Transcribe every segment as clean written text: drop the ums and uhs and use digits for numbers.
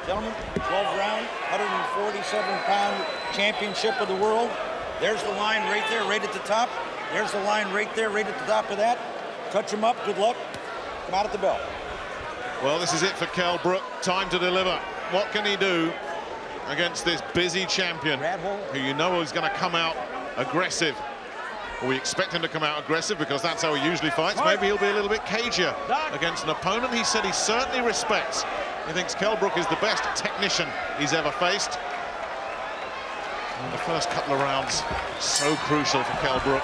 Gentlemen, 12-round, 147-pound championship of the world. There's the line right there, right at the top. There's the line right there, right at the top of that. Touch him up, good luck. Come out at the bell. Well, this is it for Kell Brook. Time to deliver. What can he do against this busy champion, who you know is going to come out aggressive? We expect him to come out aggressive because that's how he usually fights. Maybe he'll be a little bit cagier against an opponent he said he certainly respects. He thinks Kell Brook is the best technician he's ever faced. And the first couple of rounds, so crucial for Kell Brook.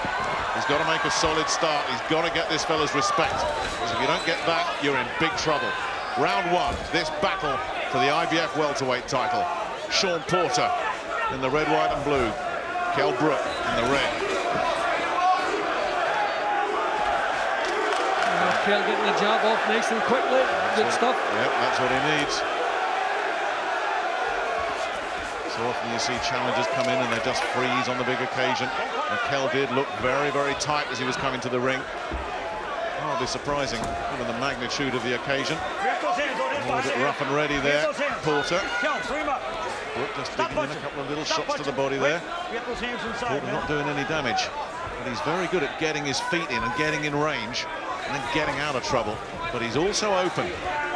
He's got to make a solid start. He's got to get this fella's respect. Because if you don't get that, you're in big trouble. Round one, this battle for the IBF welterweight title. Shawn Porter in the red, white and blue. Kell Brook in the red. Kell getting the jab off nice and quickly. Good stuff. Yep, that's what he needs. So often you see challengers come in and they just freeze on the big occasion. And Kell did look very, very tight as he was coming to the ring. Hardly surprising, given the magnitude of the occasion. A little bit rough and ready there, Porter. Brook just digging in a couple of little shots to the body there. Porter not doing any damage. But he's very good at getting his feet in and getting in range and then getting out of trouble. But he's also open,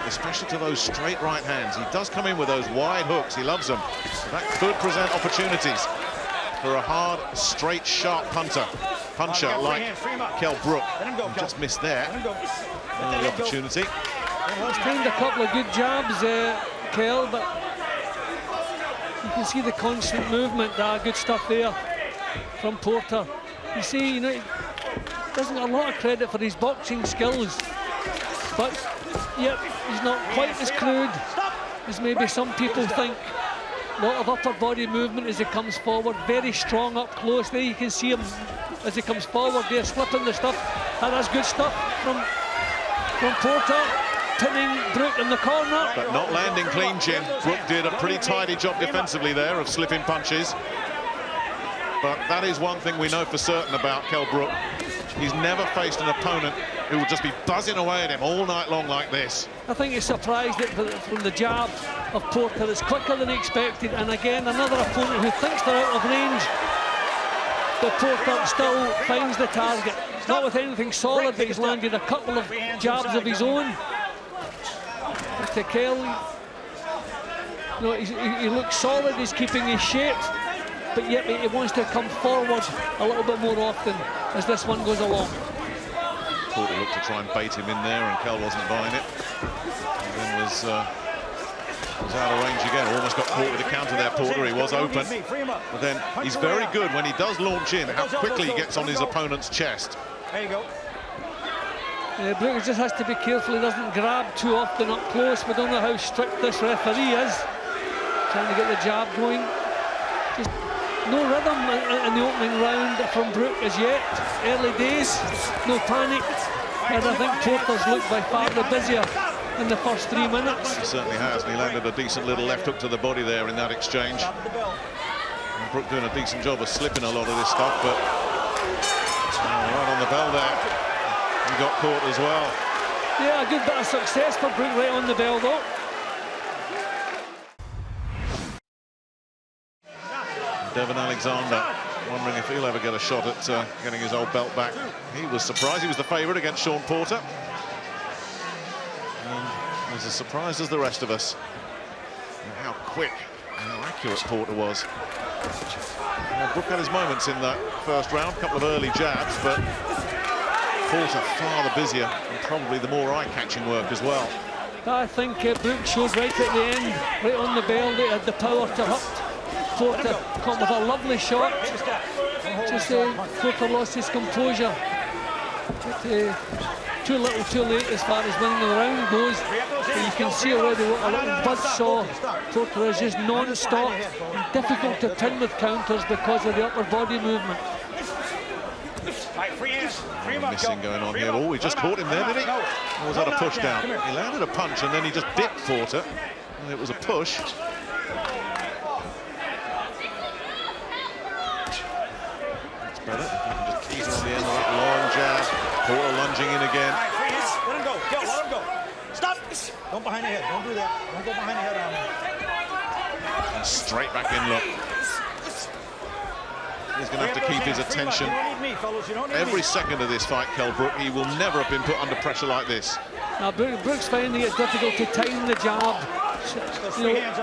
especially to those straight right hands. He does come in with those wide hooks. He loves them. That could present opportunities for a hard, straight, sharp puncher like Kell Brook. He just missed there. Another opportunity. He's timed a couple of good jabs, Kell, but you can see the constant movement. Good stuff there from Porter. You see, you know, he doesn't get a lot of credit for his boxing skills, but yet he's not quite as crude as maybe some people think. A lot of upper body movement as he comes forward, very strong up close. There you can see him as he comes forward there, slipping the stuff. And that's good stuff from Porter, pinning Brook in the corner. But not landing clean, Jim. Brook did a pretty tidy job defensively there of slipping punches. But that is one thing we know for certain about Kell Brook. He's never faced an opponent who will just be buzzing away at him all night long like this. I think he's surprised that from the jab of Porter. It's quicker than expected, and again another opponent who thinks they're out of range, but Porter still finds the target. Not with anything solid, but he's landed a couple of jabs of his own. But to Kell, you know, he looks solid, he's keeping his shape, but yet he wants to come forward a little bit more often as this one goes along. Porter looked to try and bait him in there, and Kell wasn't buying it. And then was out of range again. Almost got caught with a counter there, Porter. He was open. But then he's very good when he does launch in, how quickly he gets on his opponent's chest. There you go. Brook just has to be careful he doesn't grab too often up close. We don't know how strict this referee is. Trying to get the jab going. Just no rhythm in the opening round from Brook as yet. Early days, no panic. And I think Porter's looked by far the busier in the first 3 minutes. He certainly has, and he landed a decent little left hook to the body there in that exchange. And Brook doing a decent job of slipping a lot of this stuff, but right on the bell there. He got caught as well. Yeah, a good bit of success for Brook right on the bell though. Devon Alexander wondering if he'll ever get a shot at getting his old belt back. He was surprised. He was the favourite against Shawn Porter. And was as surprised as the rest of us. And how quick and how accurate Porter was. Brook had his moments in that first round, a couple of early jabs, but Porter far the busier and probably the more eye-catching work as well. I think Brook showed right at the end, right on the bell, they had the power to hurt Porter. Caught with a lovely shot. Just Porter lost his composure. But, too little, too late as far as winning the round goes. But you can see already what a little buzzsaw Porter is, just non-stop. Difficult to pin with counters because of the upper body movement. Missing going on here. Oh, he just caught him there, did he? Or was that a push down? He landed a punch and then he just dipped Porter. And it was a push. That's better. If you can just keep it on the end of that long jab. Porter lunging in again. Let him go. Let him go. Stop. Don't behind the head. Don't do that. Don't go behind the head on him. And straight back in look. He's going to have to keep his attention every second of this fight, Kell Brook. He will never have been put under pressure like this. Now, Brook's finding it difficult to time the jab,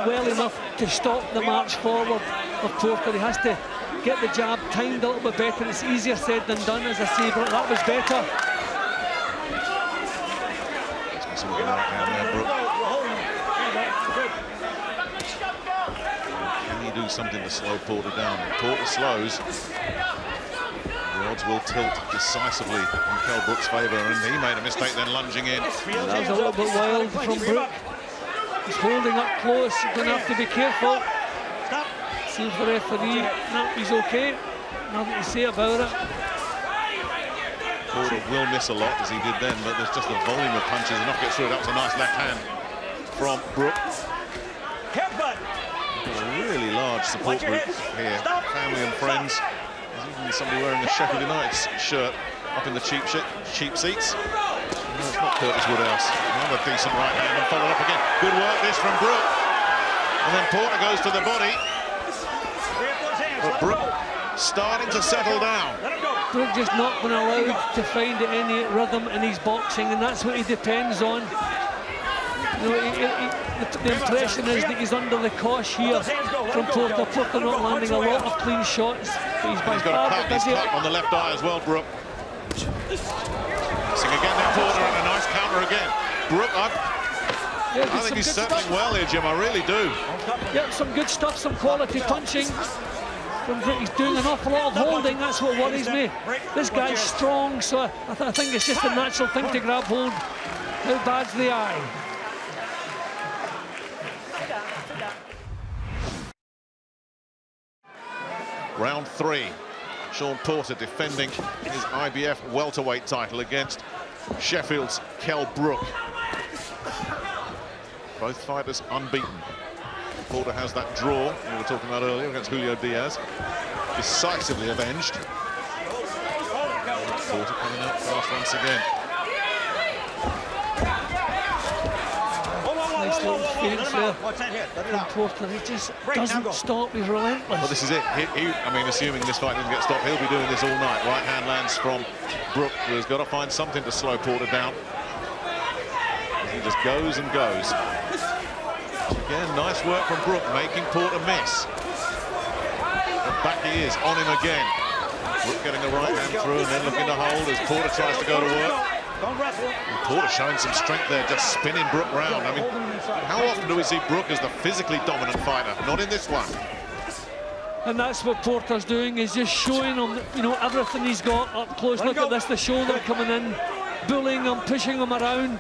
well enough to stop the march forward of Porter. He has to get the jab timed a little bit better. It's easier said than done, as I say, but that was better. Can he do something to slow Porter down? If Porter slows, the odds will tilt decisively in Kell Brook's favour, and he made a mistake then lunging in. That was a little bit wild from Brook. He's holding up close. He's going to have to be careful. See if the referee, no, he's okay. Nothing to say about it. Porter will miss a lot, as he did then, but there's just a volume of punches enough to get through. That was a nice left hand from Brook. A really large support group here, family and friends. There's even somebody wearing a Sheffield United shirt up in the cheap seats. No, it's not Curtis Woodhouse. Another decent right hand and followed up again. Good work this from Brook. And then Porter goes to the body. But Brook starting to settle down. Brook just not been allowed to find any rhythm in his boxing, and that's what he depends on. You know, the impression is that he's under the cosh here from Porter. Porter not landing a lot of clean shots, but he's by far the busier. On the left eye as well, Brook. Missing again now, Porter, and a nice counter again. Brook up. Yeah, I think he's settling well here, Jim. I really do. Yeah, some good stuff, some quality punching. He's doing an awful lot of holding. That's what worries me. This guy's strong, so I think it's just a natural thing to grab hold. How bad's the eye? Round 3. Shawn Porter defending his IBF welterweight title against Sheffield's Kell Brook. Both fighters unbeaten. Porter has that draw we were talking about earlier against Julio Diaz. Decisively avenged. Porter coming out fast once again. Nice little feints there from Porter. He just doesn't stop. He's relentless. Well, this is it. I mean, assuming this fight doesn't get stopped, he'll be doing this all night. Right hand lands from Brook, who's got to find something to slow Porter down. He just goes and goes. Again, nice work from Brook, making Porter miss. And back he is, on him again. Brook getting a right hand through and then looking to hold as Porter tries to go to work. And Porter showing some strength there, just spinning Brook round. I mean, how often do we see Brook as the physically dominant fighter? Not in this one. And that's what Porter's doing, is just showing him, you know, everything he's got up close. Look at this, the shoulder coming in, bullying him, pushing him around.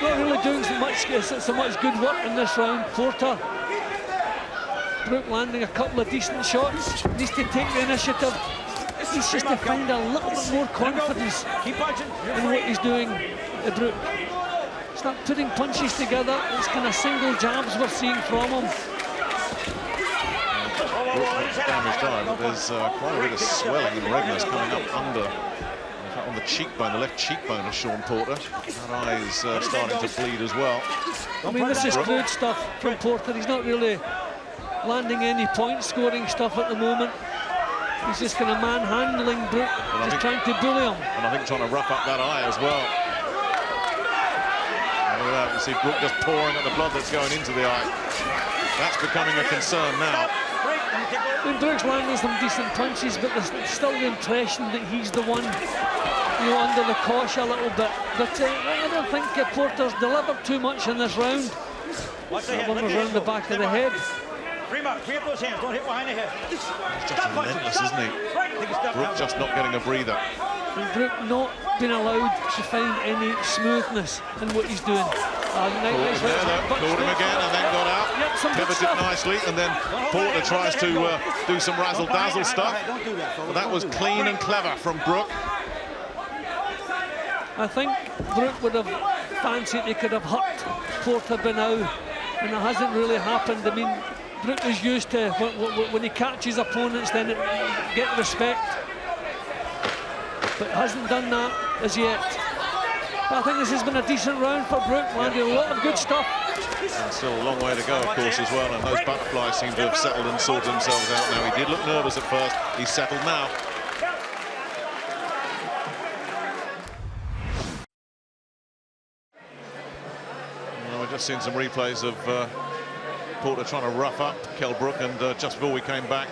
Not really doing so much good work in this round. Porter. Brook landing a couple of decent shots. Needs to take the initiative. He's just to find a little bit more confidence in what he's doing, Brook. Start putting punches together. It's kind of single jabs we're seeing from him. Damaged eye, but there's quite a bit of swelling and redness coming up under. On the cheekbone, the left cheekbone of Shawn Porter. That eye is starting to bleed as well. I mean, this is good stuff from Porter. He's not really landing any point-scoring stuff at the moment. He's just kind of manhandling Brook, just trying to bully him. And I think trying to rough up that eye as well. And look at that, you see Brook just pouring at the blood that's going into the eye. That's becoming a concern now. I mean, Brook's landing some decent punches, but there's still the impression that he's the one, you know, under the cosh a little bit. But I don't think Porter's delivered too much in this round. That one was around the back of the head. Free up those hands, don't hit behind the head. He's just relentless, isn't he? Brook just not getting a breather. And Brook not being allowed to find any smoothness in what he's doing. Caught him again and then got out. Pivoted it nicely, and then Porter tries to do some razzle-dazzle stuff. But that was clean and clever from Brook. I think Brook would have fancied he could have hurt Porter by now, and it hasn't really happened. I mean, Brook is used to when he catches opponents, then get respect, but hasn't done that as yet. I think this has been a decent round for Brook, landing a lot of good stuff. And still a long way to go, of course, as well. And those butterflies seem to have settled and sorted themselves out now. He did look nervous at first. He's settled now. Well, we've just seen some replays of Porter trying to rough up Kell Brook, and just before we came back,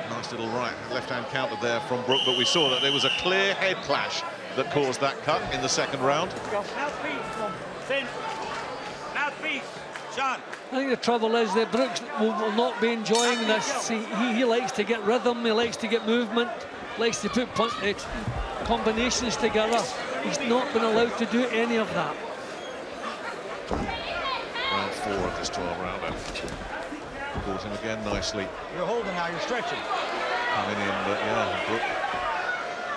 nice little left-hand counter there from Brook, but we saw that there was a clear head clash that caused that cut in the second round. Shawn. I think the trouble is that Brooks will not be enjoying this. He likes to get rhythm, he likes to get movement, likes to put combinations together. He's not been allowed to do any of that. Round 4 of this 12-rounder. Caught him again nicely. You're holding now, you're stretching. Coming in, but yeah, Brook,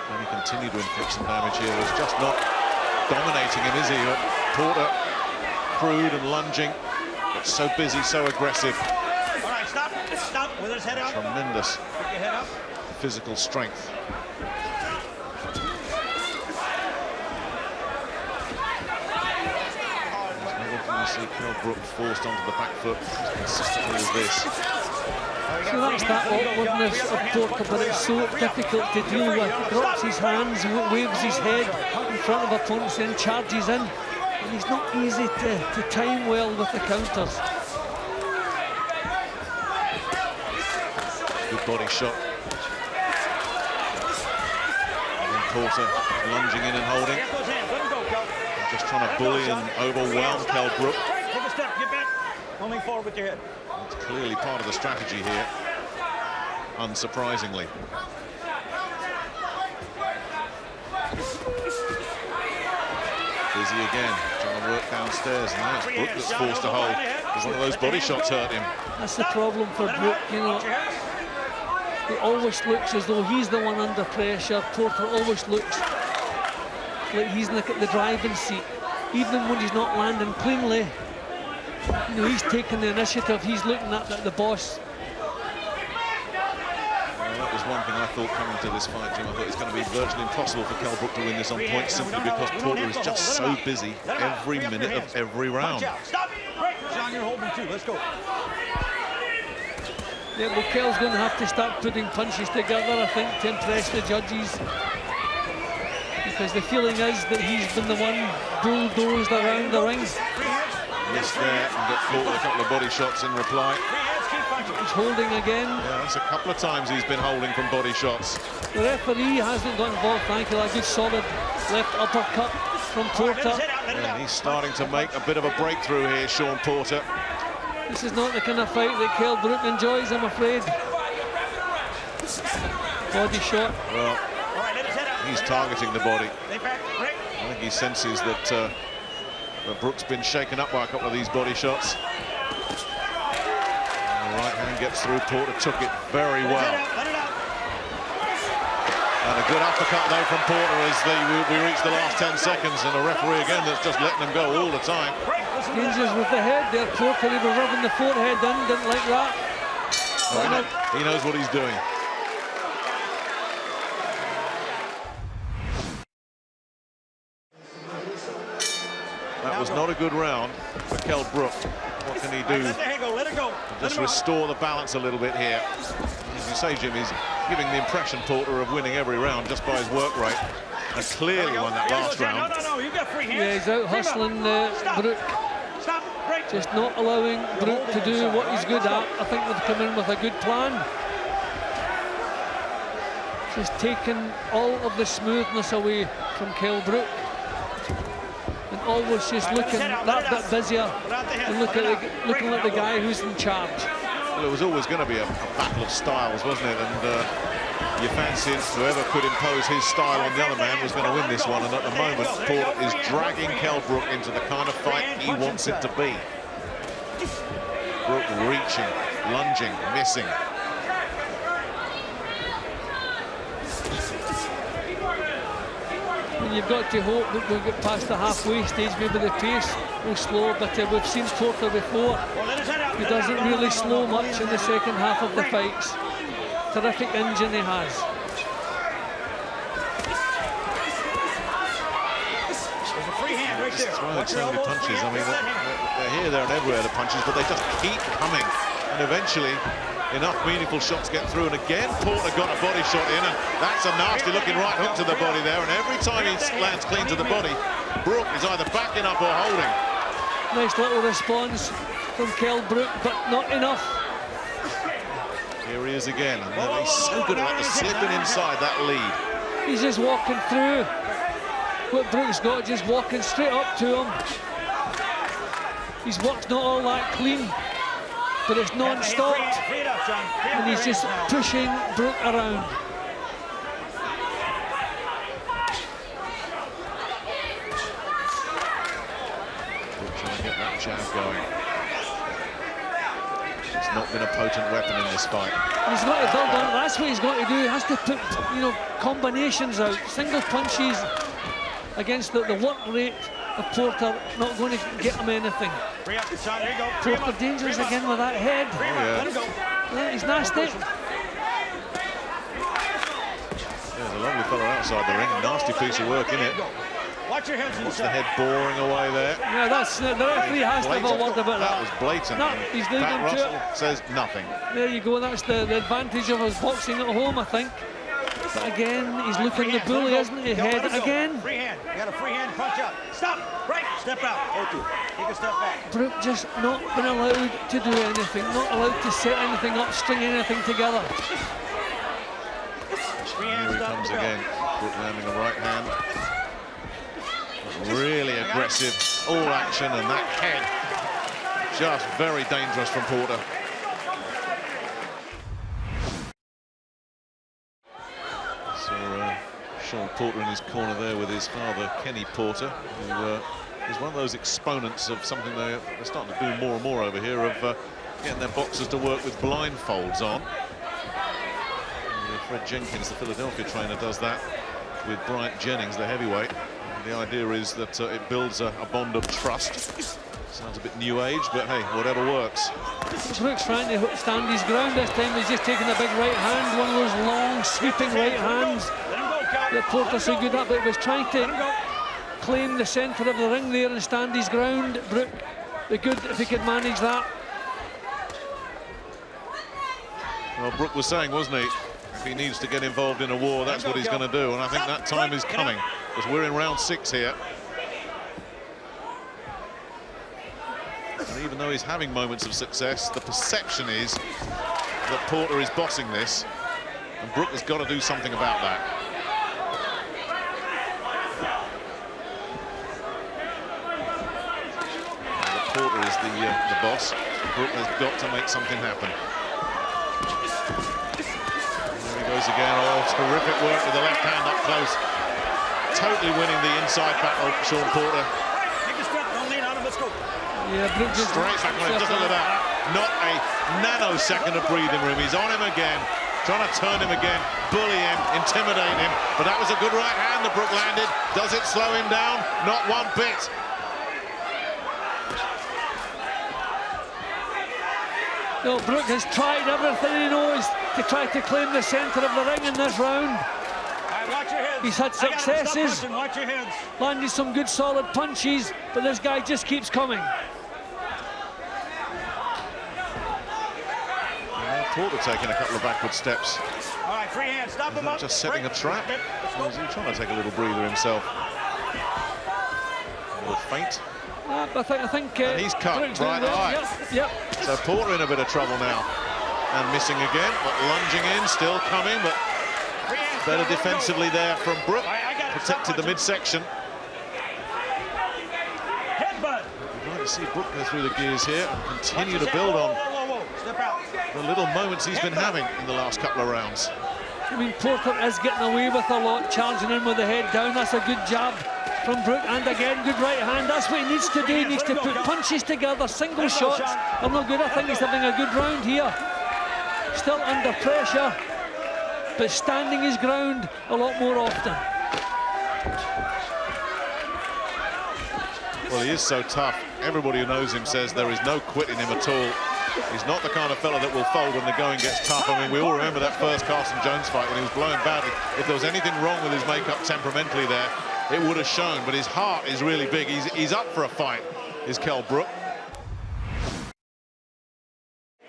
when he continued to inflict some damage here, was just not dominating him, is he? But Porter, crude and lunging, but so busy, so aggressive. All right, stop with his head out. Tremendous Put your head up. physical strength. You see Kell Brook forced onto the back foot as consistently as this. So that's that awkwardness of Porter, but it's so difficult to deal with. He drops his hands, waves his head in front of opponents, then charges in. And he's not easy to time well with the counters. Good body shot. And then Porter lunging in and holding. Just trying to bully and overwhelm Kell Brook. Take a step, get back. Coming forward with your head. It's clearly part of the strategy here, unsurprisingly. Busy again, trying to work downstairs, and now it's Brook that's forced to hold, because one of those body shots hurt him. That's the problem for Brook, you know. He always looks as though he's the one under pressure. Porter always looks like he's in the driving seat, even when he's not landing cleanly. You know, he's taking the initiative. He's looking at the boss. Well, that was one thing I thought coming to this fight, Jim. I thought it's going to be virtually impossible for Kell Brook to win this on points, simply because Porter is just so busy every minute of every round. Stop! Break! Shawn, you're holding too. Let's go. Yeah, well, Kell's going to have to start putting punches together, I think, to impress the judges. Because the feeling is that he's been the one bulldozed around the ring. Missed there and got caught with a couple of body shots in reply. He's holding again. Yeah, that's a couple of times he's been holding from body shots. The referee hasn't got involved, thankfully. A good solid left uppercut from Porter. Yeah, he's starting to make a bit of a breakthrough here, Shawn Porter. This is not the kind of fight that Kell Brook enjoys, I'm afraid. Body shot. Well, he's targeting the body. I think he senses that Brook's been shaken up by a couple of these body shots. And the right hand gets through. Porter took it very well. And a good uppercut though from Porter as we reach the last 10 seconds, and a referee again that's just letting them go all the time. Dangers with the head there. Porter, he was rubbing the forehead in, didn't like that. Well, he knows what he's doing. That was not a good round for Kell Brook. What can he do? Let it go. Just restore the balance a little bit here. As you say, Jim, he's giving the impression, Porter, of winning every round just by his work rate. And clearly won that last round. No, you got free hands. Yeah, he's out hustling Brook. Stop. Break. Just not allowing Brook to do what he's good at. I think they've come in with a good plan. Just taking all of the smoothness away from Kell Brook. And always just looking that bit busier and looking like the guy who's in charge. Well, it was always going to be a battle of styles, wasn't it? And you fancied whoever could impose his style on the other man was going to win this one. And at the moment, Porter is dragging Kell Brook into the kind of fight he wants it to be. Brook reaching, lunging, missing. And you've got to hope that we'll get past the halfway stage. Maybe the pace will slow, but we've seen Porter before. He doesn't really slow much in the second half of the fights. Terrific engine he has. He's throwing so many punches. I mean, they're here, there, and everywhere, the punches, but they just keep coming. And eventually, enough meaningful shots get through. And again, Porter got a body shot in, and that's a nasty-looking right hook to the body there. And every time he lands clean to the body, Brook is either backing up or holding. Nice little response from Kell Brook, but not enough. Here he is again, and he's so good at slipping inside that lead. He's just walking through what Brook's got, just walking straight up to him. His work's not all that clean, but it's non-stop, and he's just pushing Brook around. Brook trying to get that jab going. It's not been a potent weapon in this fight. He's got to build on it. That's what he's got to do. He has to put, you know, combinations out. Single punches against the work rate of Porter, not going to get him anything. Porter dangerous again with that head. Oh, yeah. Yeah, he's nasty. There's a lovely fella outside the ring. Nasty piece of work, isn't it? Watch your heads Watch the head boring away there. Yeah, that's the referee has to have a word about that. That was blatant. No, he's leaving Pat him to Russell says nothing. There you go. That's the advantage of us boxing at home, I think. But again, he's looking the bully, isn't he? Head again. Free hand. You got a free hand. Punch out. Stop. Break. Step out. Take a step back. Brook just not been allowed to do anything. Not allowed to set anything up, string anything together. Here he comes again. Brook landing a right hand. Really aggressive, all action, and that head just very dangerous from Porter. So Shawn Porter in his corner there with his father, Kenny Porter, who is one of those exponents of something they're starting to do more and more over here, of getting their boxers to work with blindfolds on. And Fred Jenkins, the Philadelphia trainer, does that with Bryant Jennings, the heavyweight. The idea is that it builds a bond of trust. Sounds a bit new age, but hey, whatever works. Brook's trying to stand his ground this time. He's just taking a big right hand, one of those long, sweeping right hands that Porter's so good at, but he was trying to claim the centre of the ring there and stand his ground. Brook, be good if he could manage that. Well, Brook was saying, wasn't he, if he needs to get involved in a war, that's what he's going to do, and I think that time is coming, because we're in round 6 here. And even though he's having moments of success, the perception is that Porter is bossing this, and Brook has got to do something about that. Porter is the boss. Brook has got to make something happen. Goes again. Oh, terrific work with the left hand up close. Totally winning the inside battle, Shawn Porter. Take a step, don't lean on him, let's go. Yeah, Brook just straight back on him, just look at that. Not a nanosecond of breathing room. He's on him again, trying to turn him again, bully him, intimidate him. But that was a good right hand that Brook landed. Does it slow him down? Not one bit. No, Brook has tried everything he knows to try to claim the centre of the ring in this round. Watch your heads. He's had successes, watch your heads. landed some good solid punches, but this guy just keeps coming. Porter taking a couple of backward steps. All right, free hand, stop him up. Just setting a trap. Or is he trying to take a little breather himself? A little feint. I think and he's cut Brook's right eye. Yep. So Porter in a bit of trouble now. And missing again, but lunging in, still coming, but better defensively there from Brook. Protected the midsection. Headbutt. We'd like to see Brook go through the gears here and continue to build on the little moments he's been having in the last couple of rounds. I mean, Porter is getting away with a lot, charging in with the head down. That's a good jab from Brook, and again, good right hand. That's what he needs to do. He needs to put punches together, single shots. I'm not good. I think he's having a good round here. Still under pressure, but standing his ground a lot more often. Well, he is so tough. Everybody who knows him says there is no quitting him at all. He's not the kind of fella that will fold when the going gets tough. I mean, we all remember that first Carson Jones fight when he was blowing badly. If there was anything wrong with his makeup temperamentally there, it would have shown, but his heart is really big. He's up for a fight, is Kell Brook.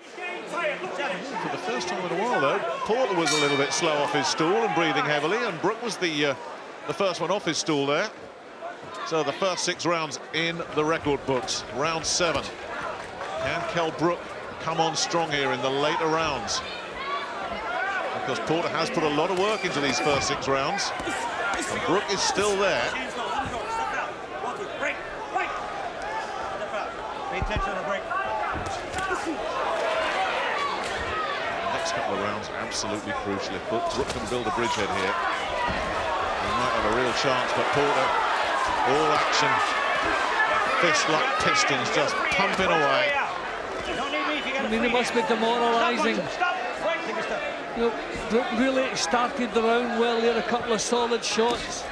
For the first time in a while, though, Porter was a little bit slow off his stool and breathing heavily, and Brook was the first one off his stool there. So the first 6 rounds in the record books. Round 7. Can Kell Brook come on strong here in the later rounds? Because Porter has put a lot of work into these first 6 rounds. And Brook is still there. Pay attention to the break. Next couple of rounds, absolutely crucial. If Brook can build a bridgehead here, he might have a real chance, but Porter, all action, fist like pistons, just pumping away. I mean, it must be demoralising. You know, Brook really started the round well there, a couple of solid shots.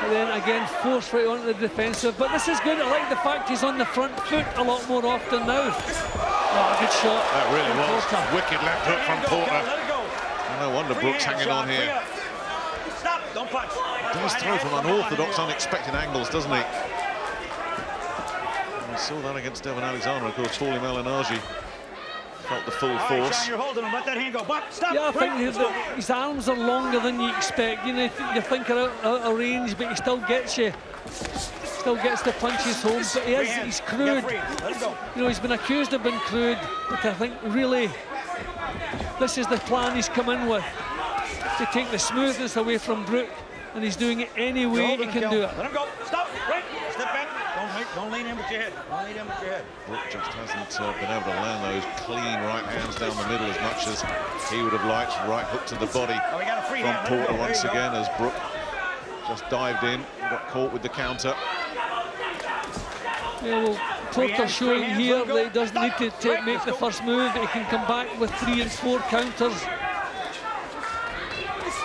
And then again, forced right onto the defensive. But this is good. I like the fact he's on the front foot a lot more often now. Oh, good shot. That really was. Porter. Wicked left hook from Porter. No wonder Brook's hanging on here. Stop, don't punch. He does throw from unorthodox, unexpected angles, doesn't he? We saw that against Devon Alexander. Of course, Paulie Malignaggi felt the full force. Shawn, you're holding him. Let that hand go. Stop. Yeah, I think his arms are longer than you expect. You know, you think out of range, but he still gets you. Still gets the punches home, but he's crude. You know, he's been accused of being crude, but I think really this is the plan he's come in with, to take the smoothness away from Brook, and he's doing it any way he can do it. Let him go. Stop. Right. Step back. Don't lean in with your head. Don't lean in with your head. Brook just hasn't been able to land those clean right hands down the middle as much as he would have liked. Right hook to the body from Porter once again as Brook just dived in, got caught with the counter. Yeah, well, Porter showing here that he doesn't need to make the first move. He can come back with 3 and 4 counters.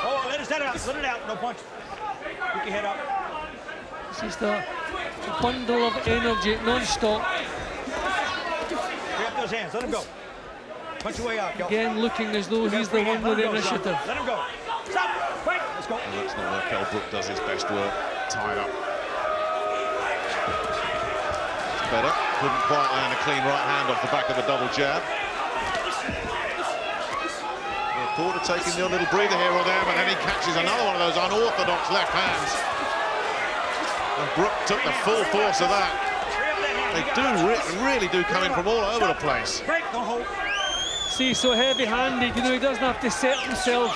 Oh, let it out. Let it out. No punch. Pick your head up. It's just a bundle of energy, non-stop. Grab those hands. Let him go. Punch your way out. Go. Again, looking as though he's the one with the initiative. Let him go. Stop. Break. Let's go. And that's not where Kell Brook does his best work. Tied up. Better. Couldn't quite land a clean right hand off the back of the double jab. Well, Porter taking the little breather here or there, but then he catches another one of those unorthodox left hands. And Brook took the full force of that. They really do come in from all over the place. Break, don't hold. See, so heavy-handed, you know, he doesn't have to set himself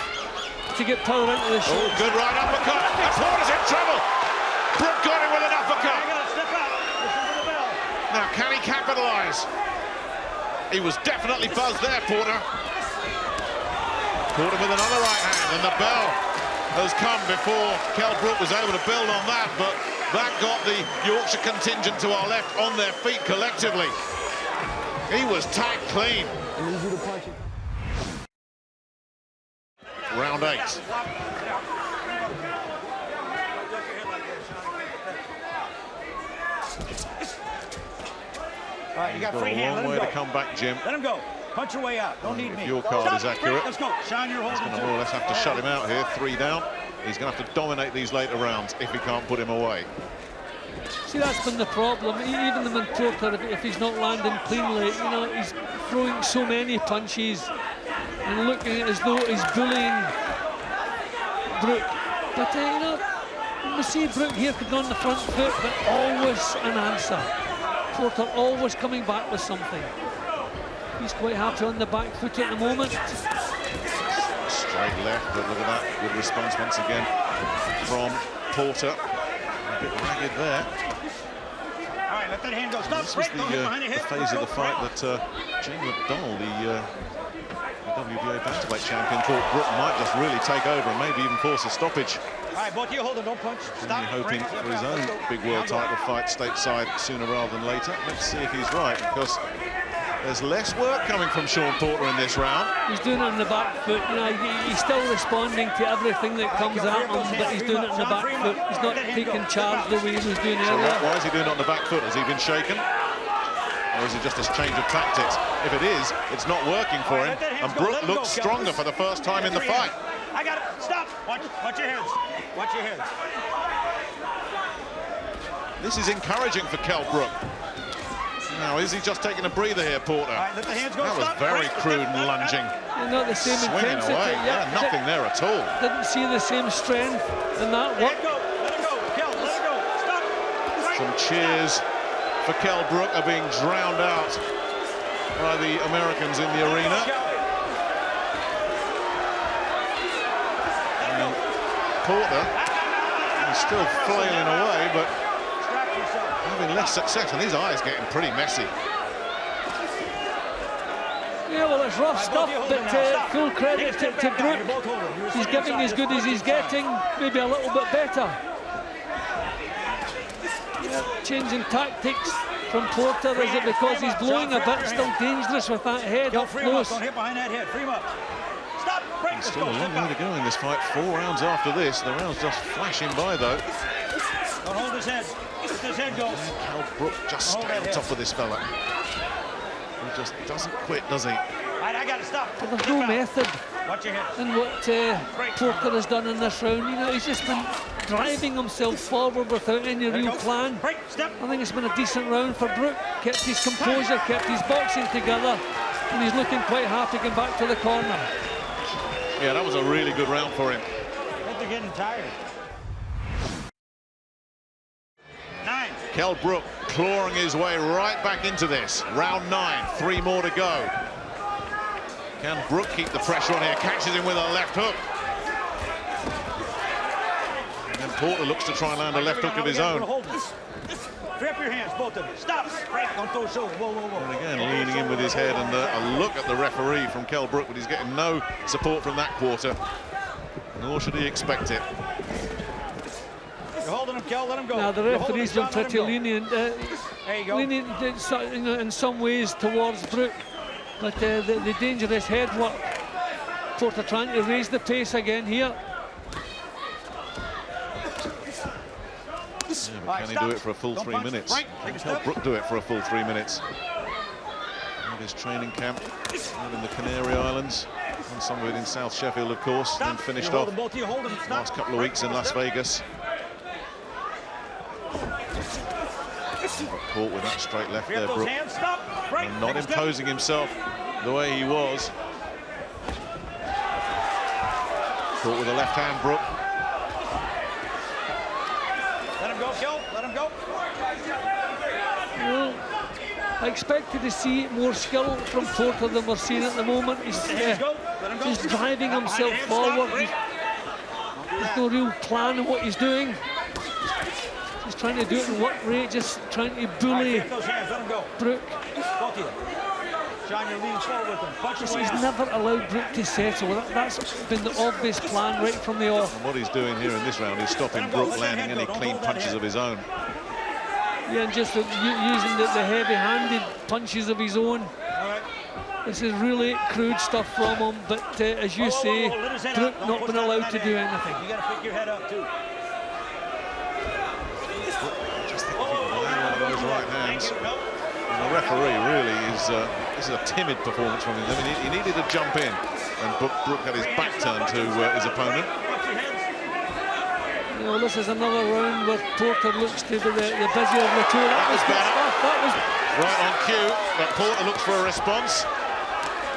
to get power into the shot. Oh, good right uppercut. And Porter's in trouble. Brook got him with an uppercut. Now, can he capitalise? He was definitely buzzed there, Porter. Porter with another right hand, and the bell has come before Kell Brook was able to build on that, but that got the Yorkshire contingent to our left on their feet collectively. He was tagged clean. Round 8. All right, you got free He's got hand. a long way to come back, Jim. Let him go. Punch your way out. Don't need me. If your card is accurate, let's go. Shawn, you're holding. He's going to more or less have to shut him out here. 3 down. He's going to have to dominate these later rounds if he can't put him away. See, that's been the problem. Even the Porter, if he's not landing cleanly, you know, he's throwing so many punches and looking as though he's bullying Brook. But, you know, we see Brook here coming on the front foot, but always an answer. Porter always coming back with something. He's quite happy on the back foot at the moment. Straight left, but look at that. Good response once again from Porter. A bit ragged there. All right, let that hand go. Stop. This was the phase of the fight that Jim McDonald, the WBA bantamweight champion, thought Brook might just really take over and maybe even force a stoppage. All right, both of you hold it, don't punch. Stop. Hoping for his own big world title fight stateside sooner rather than later. Let's see if he's right, because there's less work coming from Shawn Porter in this round. He's doing it on the back foot. You know, he's still responding to everything that comes at him, but he's doing it on the back foot. He's not taking charge the way he was doing earlier. Why is he doing it on the back foot? Has he been shaken? Or is it just a change of tactics? If it is, it's not working for him. And Brook looks stronger for the first time in the fight. I got it. Stop. Watch your heads. Watch your heads. This is encouraging for Kell Brook. Now, is he just taking a breather here, Porter? Right, let the hands go. That was very crude and lunging. Not the same Swinging intensity. away. Yeah, nothing there at all. Didn't see the same strength in that. Let it go. Let it go. Kell, let it go. Stop. Right. Some cheers for Kell Brook are being drowned out by the Americans in the arena. And Porter is still flailing away, but having less success, and his eyes getting pretty messy. Yeah, well, it's rough stuff, but full credit to Brook. He's giving as good as he's getting, maybe a little bit better. Yeah, changing tactics from Porter. Is it because he's blowing a bit? Still dangerous with that head up close. Don't hit behind that head. Free him up. Stop. Break. There's still a long way to go in this fight. 4 rounds after this. The round's just flashing by, though. Don't hold his head. Let his head go. Kell Brook just stay on top of this fella. He just doesn't quit, does he? Right, I got to stop. But there's no method Watch your head. in what Porter has done in this round. You know, he's just been driving himself forward without any real plan. Break. Step. I think it's been a decent round for Brook. Kept his composure, kept his boxing together, and he's looking quite happy going back to the corner. Yeah, that was a really good round for him. They're getting tired. 9. Kell Brook clawing his way right back into this. Round 9, 3 more to go. Can Brook keep the pressure on here? Catches him with a left hook. And then Porter looks to try and land a left hook of his own. Free up your hands, both of you. Stop. Break. Don't throw shoulders. Whoa, whoa, whoa. And again, leaning in with his head, and a look at the referee from Kell Brook, but he's getting no support from that quarter. Nor should he expect it. You're holding him, Kell. Let him go. Now, the referee's been pretty lenient. There you go. Lenient in some ways towards Brook, but the dangerous head work. Porter trying to raise the pace again here. Yeah, but can he do it for a full 3 minutes? Can Kell Brook do it for a full 3 minutes? At his training camp out in the Canary Islands, and some of it in South Sheffield, of course, then finished off last couple of weeks in Las Vegas. Caught with that straight left there, Brook, and not imposing himself the way he was. Caught with a left hand, Brook. Let him go, Kell. Let him go. Well, I expected to see more skill from Porter than we're seeing at the moment. He's just driving himself forward. There's no real plan in what he's doing. Just trying to do it in what rate, just trying to bully Brook. Shawn, you're leaning forward with him. He's never allowed Brook to settle. That's been the obvious plan right from the off. And what he's doing here in this round is stopping Brook landing any clean punches of his own. Yeah, and just using the heavy-handed punches of his own. This is really crude stuff from him, but as you say, Brook not been allowed to do anything. You got to pick your head up too. Just think if he can land one of those right hands. And the referee really is, this is a timid performance from him. I mean, he needed to jump in, and Brook had his back turned to his opponent. You know, this is another round where Porter looks to be the busier of the two. That was good stuff. That was right on cue, but Porter looks for a response.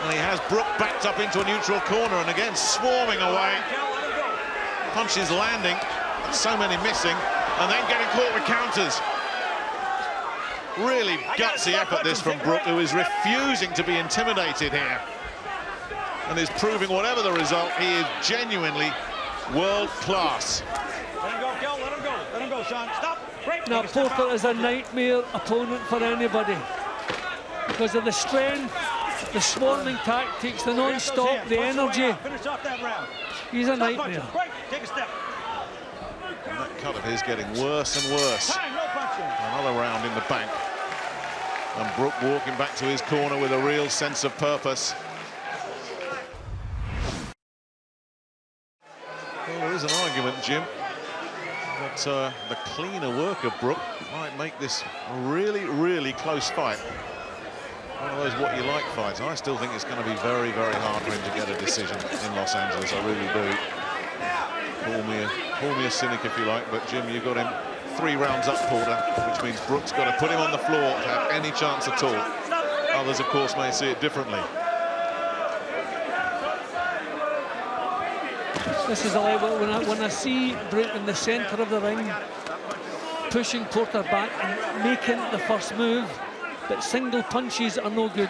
And he has Brook backed up into a neutral corner, and again swarming away. Punches landing, but so many missing, and then getting caught with counters. Really gutsy effort this from Brook, who is refusing to be intimidated here. And is proving, whatever the result, he is genuinely world class. Let him go, Kell. Let him go. Let him go, Shawn. Stop. Break. now, Porter is a nightmare opponent for anybody because of the strength, the swarming tactics, the non-stop, the energy. Finish off that round. He's a nightmare. Break. Take a step. And that cut of his getting worse and worse. Time, no punching. Another round in the bank. And Brook walking back to his corner with a real sense of purpose. Well, there is an argument, Jim, that the cleaner work of Brook might make this a really, really close fight. One of those what-you-like fights. I still think it's going to be very, very hard for him to get a decision in Los Angeles. I really do. Call me a cynic if you like, but Jim, you got him 3 rounds up, Porter, which means Brook's got to put him on the floor to have any chance at all. Others, of course, may see it differently. This is a level when I see Brook in the centre of the ring, pushing Porter back and making the first move, but single punches are no good.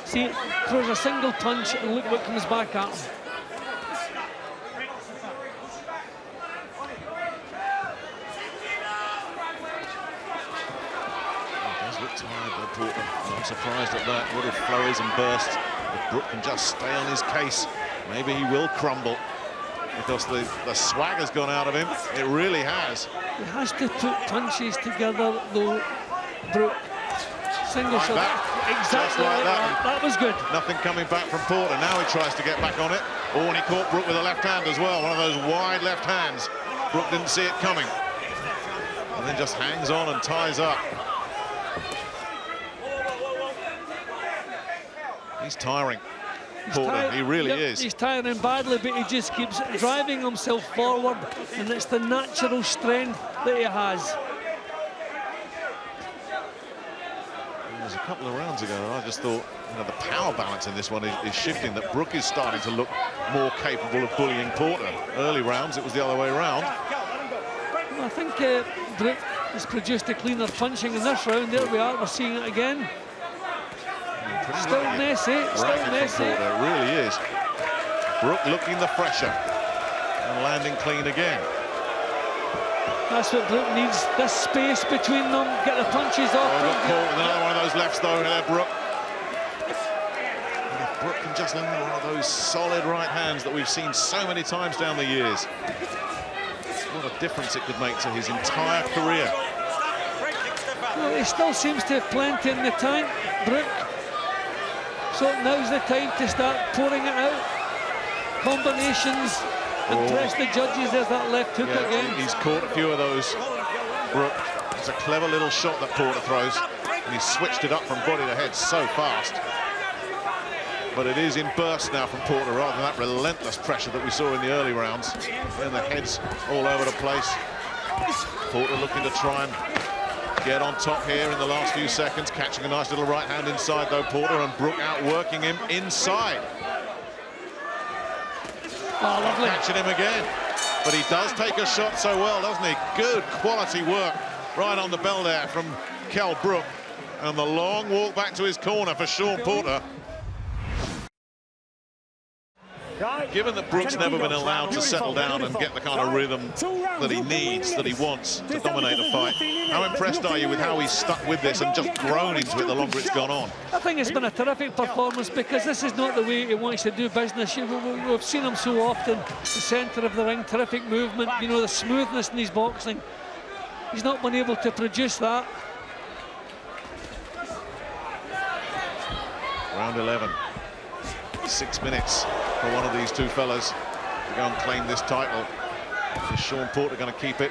See, throws a single punch and look what comes back at him. He does look tired, though, Porter. I'm surprised at that. Little flurries and bursts. If Brook can just stay on his case, maybe he will crumble. Because the swagger's gone out of him. It really has. He has to put punches together, though, Brook. Single like shot. that. Exactly like that. That was good. Nothing coming back from Porter. Now he tries to get back on it. Oh, and he caught Brook with a left hand as well. One of those wide left hands. Brook didn't see it coming. And then just hangs on and ties up. He's tiring. Porter, he really is. He's tiring badly, but he just keeps driving himself forward, and it's the natural strength that he has. There's a couple of rounds ago, I just thought, you know, the power balance in this one is shifting, that Brook is starting to look more capable of bullying Porter. Early rounds, it was the other way around. Well, I think Brook has produced a cleaner punching in this round. There we are, we're seeing it again. Still messy, still messy. It really is. Brook looking the fresher and landing clean again. That's what Brook needs, this space between them, get the punches off. Another one of those lefts though there, Brook. And if Brook can just land one of those solid right hands that we've seen so many times down the years, what a difference it could make to his entire career. Well, he still seems to have plenty in the tank, Brook. So now's the time to start pouring it out. Combinations, impress the judges. There's that left hook again. He's caught a few of those, Brook. It's a clever little shot that Porter throws. And he's switched it up from body to head so fast. But it is in bursts now from Porter, rather than that relentless pressure that we saw in the early rounds. And the head's all over the place. Porter looking to try and get on top here in the last few seconds, catching a nice little right hand inside though, Porter, and Brook outworking him inside. Oh, lovely. Catching him again. But he does take a shot so well, doesn't he? Good quality work right on the bell there from Kell Brook. And the long walk back to his corner for Shawn Porter. Given that Brook's never been allowed to settle down and get the kind of rhythm that he needs, that he wants to dominate a fight, how impressed are you with how he's stuck with this and just grown into it the longer it's gone on? I think it's been a terrific performance, because this is not the way he wants to do business. We've seen him so often, the centre of the ring, terrific movement, you know, the smoothness in his boxing. He's not been able to produce that. Round 11. 6 minutes for one of these two fellas to go and claim this title. Is Shawn Porter going to keep it?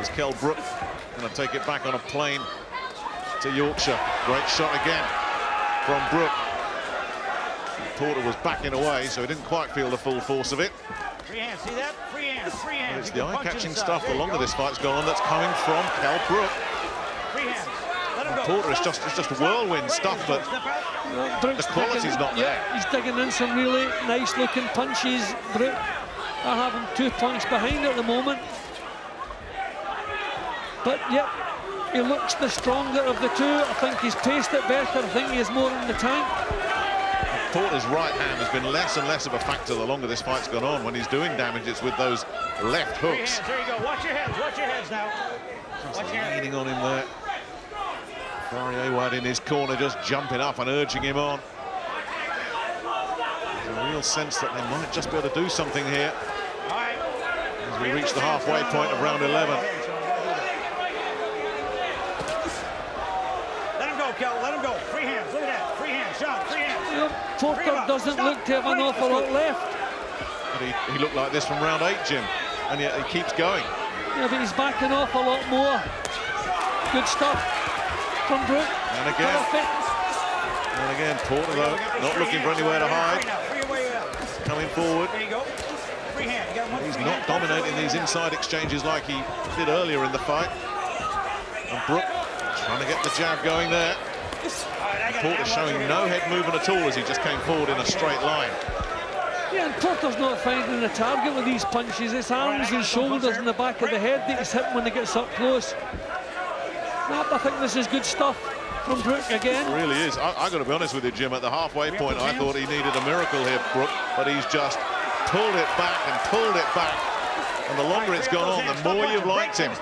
Is Kell Brook going to take it back on a plane to Yorkshire? Great shot again from Brook. Porter was backing away, so he didn't quite feel the full force of it. Free hands, see that? Free hands, free hands. It's the eye-catching stuff the longer this fight's gone on that's coming from Kell Brook. Free hands. Porter is just whirlwind stuff, but the quality's not there. Yeah, he's digging in some really nice-looking punches. Brook are having 2 points behind at the moment. But, yeah, he looks the stronger of the two. I think he's paced it better. I think he has more in the tank. Porter's right hand has been less and less of a factor the longer this fight's gone on. When he's doing damage, it's with those left hooks. There you go. Watch your heads now. Just leaning on him there. Barry Awad in his corner, just jumping up and urging him on. There's a real sense that they might just be able to do something here as we reach the halfway point of round 11. Let him go, Kell. Let him go. Free hands. Look at that. Free hands. Shawn, free hands. Yep. Porter doesn't look to have an awful lot left. But he looked like this from round 8, Jim, and yet he keeps going. Yeah, but he's backing off a lot more. Good stuff from Brook. And again. Perfect. And again, Porter, though, not looking for anywhere to hide. Coming forward. There you go. Free hand. He's not dominating these inside exchanges like he did earlier in the fight. And Brook trying to get the jab going there. Porter showing no head movement at all as he just came forward in a straight line. Yeah, and Porter's not finding the target with these punches. It's arms and shoulders and the back of the head that he's hitting when he gets up close. I think this is good stuff from Brook again. It really is. I got to be honest with you, Jim, at the halfway point, I thought he needed a miracle here, Brook, but he's just pulled it back and pulled it back. And the longer it's gone on, the more you've liked him.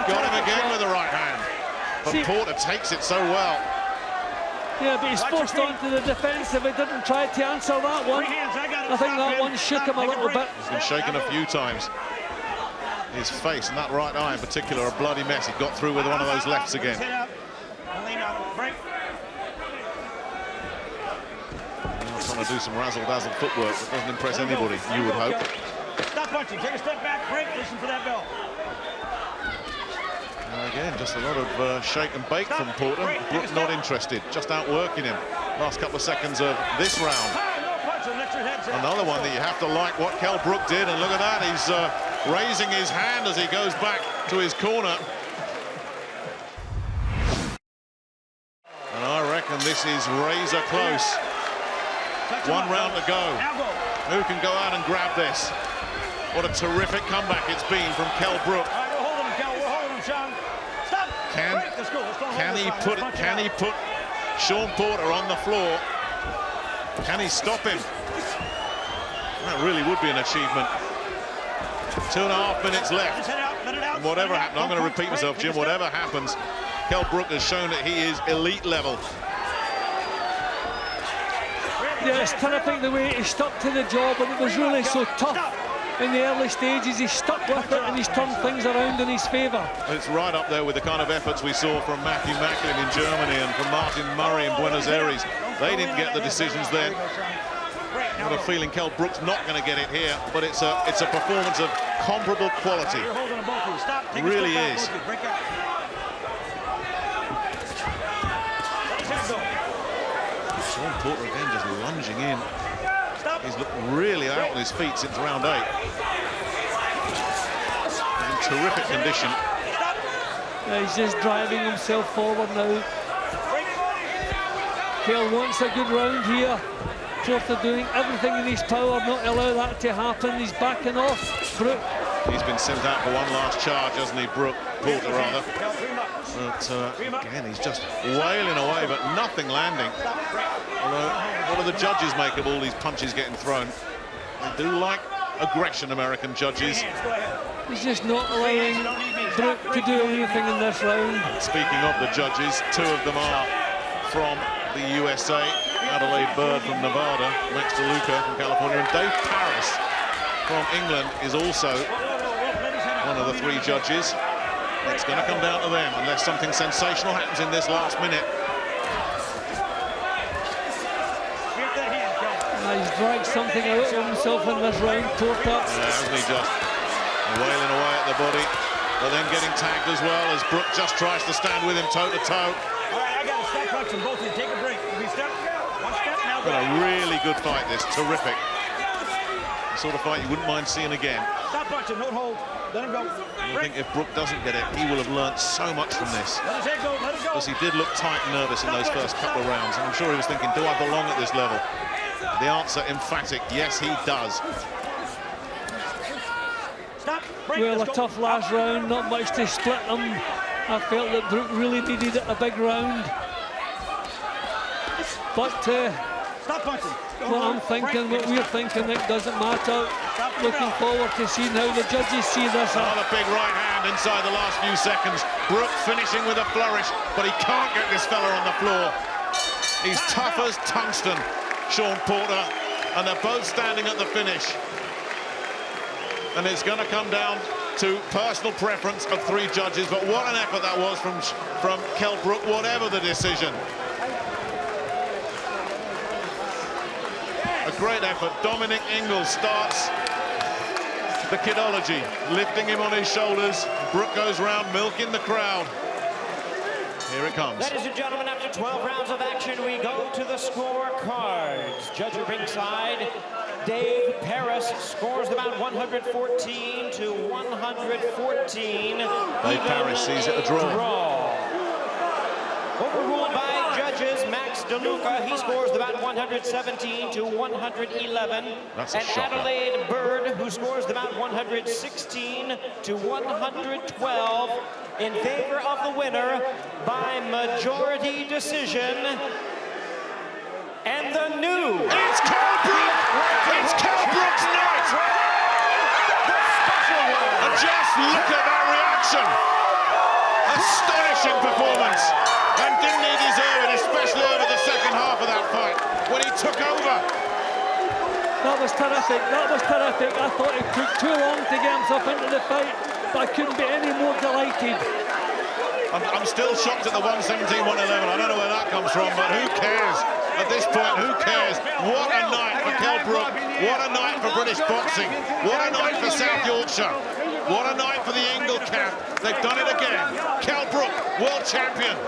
Got him again with the right hand. But Porter takes it so well. Yeah, but he's forced onto the defensive. He didn't try to answer that one. I think that one shook him a little bit. He's been shaken a few times. His face and that right eye in particular, a bloody mess. He got through with one of those lefts again. Trying to do some razzle-dazzle footwork that doesn't impress anybody, you would hope. Stop punching, take a step back, break, listen for that bell. Again, just a lot of shake and bake from Porter. Brook not interested, just outworking him. Last couple of seconds of this round. Another one that you have to like what Kell Brook did, and look at that, he's raising his hand as he goes back to his corner. And I reckon this is razor close. One round to go. Who can go out and grab this? What a terrific comeback it's been from Kell Brook. We're holding him, Kell. We're holding him, Shawn. Stop. Can he put Shawn Porter on the floor? Can he stop him? That really would be an achievement. 2.5 minutes left. And whatever happens, I'm going to repeat myself, Jim, whatever happens, Kell Brook has shown that he is elite level. Yeah, it's terrific the way he stuck to the job, and it was really so tough in the early stages. He stuck with it and he's turned things around in his favour. It's right up there with the kind of efforts we saw from Matthew Macklin in Germany and from Martin Murray in Buenos Aires. They didn't get the decisions then. I have a feeling Kell Brook's not going to get it here, but it's a performance of comparable quality. It really is. Shawn Porter again just lunging in. He's looked really out on his feet since round 8. He's in terrific condition. Yeah, he's just driving himself forward now. Kell wants a good round here. Porter doing everything in his power not to allow that to happen. He's backing off. Brook. He's been sent out for one last charge, hasn't he, Brook? Porter, rather. But again, he's just wailing away, but nothing landing. Although, what do the judges make of all these punches getting thrown? They do like aggression, American judges. He's just not allowing Brook to do anything in this round. Speaking of the judges, 2 of them are from the USA. Adelaide Bird from Nevada, Max DeLuca from California, and Dave Paris from England is also one of the 3 judges. It's going to come down to them unless something sensational happens in this last minute. He's dragged something out of himself in this round, Porter. Yeah, hasn't he just wailing away at the body, but then getting tagged as well as Brook just tries to stand with him toe-to-toe. All right, I got to step punch them both of you. Take a break. One step, now Been a really good fight, this. Terrific. The sort of fight you wouldn't mind seeing again. Stop punching, don't hold. Let him go. I think if Brook doesn't get it, he will have learnt so much from this. Let his head go, let it go. Because he did look tight and nervous in those first couple of rounds, and I'm sure he was thinking, do I belong at this level? The answer, emphatic, yes, he does. Stop. Break. Well, a tough last round, not much to split them. I felt that Brook really needed a big round. But stop punching. what I'm thinking, what we're thinking, it doesn't matter. Looking forward to seeing how the judges see this. Another big right hand inside the last few seconds. Brook finishing with a flourish, but he can't get this fella on the floor. He's tough as tungsten, Shawn Porter, and they're both standing at the finish. And it's going to come down to personal preference of 3 judges, but what an effort that was from Kell Brook, whatever the decision. A great effort. Dominic Ingalls starts the kidology, lifting him on his shoulders. Brook goes round, milking the crowd. Here it comes. Ladies and gentlemen, after 12 rounds of action, we go to the scorecards. Judge at ringside, Dave Paris scores the bout 114 to 114. Dave Paris sees it a draw. Overruled by judges Max DeLuca. He scores the bout 117 to 111. That's a and shocker. Adelaide Bird, who scores the bout 116 to 112 in favor of the winner by majority decision. And the new... It's Kell Brook! It's Kell Brook's night! And just look at that reaction! Astonishing performance! And didn't he deserve it, especially over the second half of that fight, when he took over? That was terrific, that was terrific. I thought it took too long to get himself into the fight, but I couldn't be any more delighted. I'm still shocked at the 117, 111. I don't know where that comes from, but who cares? At this point, who cares? What a night for Kell Brook. What a night for British boxing. What a night for South Yorkshire. What a night for the Ingle camp. They've done it again. Kell Brook, world champion.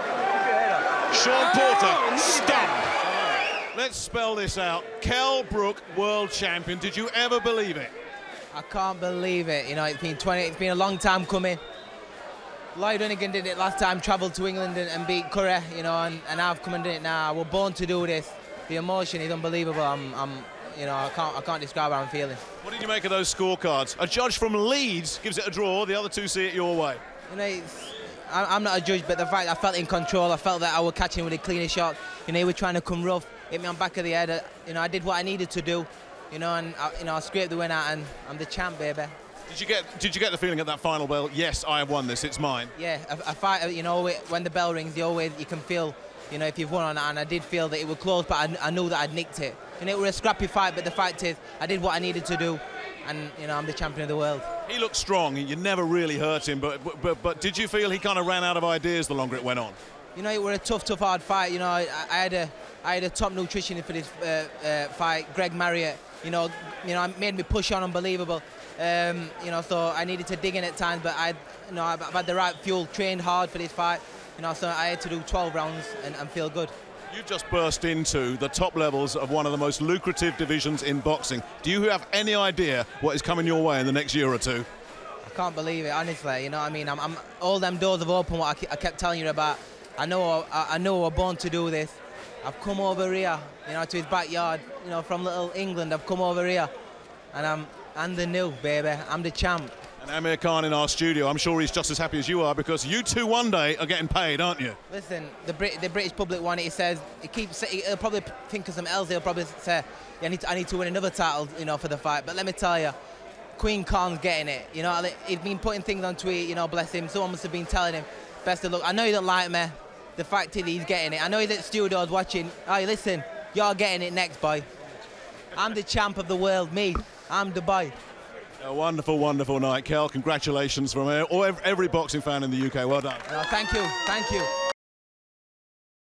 Shawn Porter, stunned. Let's spell this out. Kell Brook, world champion. Did you ever believe it? I can't believe it. You know, it's been a long time coming. Lloyd Dunnigan did it last time, travelled to England and beat Curry, you know, and I've come and done it now. We're born to do this. The emotion is unbelievable. You know, I can't describe how I'm feeling. What did you make of those scorecards? A judge from Leeds gives it a draw. The other two see it your way. You know, I'm not a judge, but the fact I felt in control, I felt that I was catching with a cleaner shot. You know, he was trying to come rough, hit me on back of the head. You know, I did what I needed to do. You know, and I scraped the win out, and I'm the champ, baby. Did you get the feeling at that final bell? Yes, I have won this. It's mine. Yeah, a fight. You know, when the bell rings, you can feel, you know, if you've won on that. And I did feel that it was close, but I knew that I'd nicked it. And it was a scrappy fight, but the fact is, I did what I needed to do, and you know, I'm the champion of the world. He looked strong. You never really hurt him, but did you feel he kind of ran out of ideas the longer it went on? You know, it was a tough, hard fight. You know, I had a top nutritionist for this fight, Greg Marriott. You know, made me push on unbelievable. You know, so I needed to dig in at times, but I've had the right fuel, trained hard for this fight. You know, so I had to do 12 rounds and feel good. You've just burst into the top levels of one of the most lucrative divisions in boxing. Do you have any idea what is coming your way in the next year or two? I can't believe it, honestly. You know what I mean? I'm all them doors have opened, what I kept telling you about. I know we're born to do this. I've come over here, you know, to his backyard, you know, from little England. I've come over here, and I'm the new, baby. I'm the champ. And Amir Khan in our studio, I'm sure he's just as happy as you are, because you two one day are getting paid, aren't you? Listen, the British public one, he'll probably think of some else. He'll probably say, yeah, I need to win another title, you know, for the fight. But let me tell you, Queen Khan's getting it. You know, he's been putting things on tweet, you know, bless him. Someone must have been telling him, best of luck. I know you don't like me. The fact is, he's getting it. I know he's at studios watching. Hey, listen, you're getting it next, boy. I'm the champ of the world, me. I'm Dubai. A wonderful, wonderful night, Kell. Congratulations from every boxing fan in the UK. Well done. Thank you.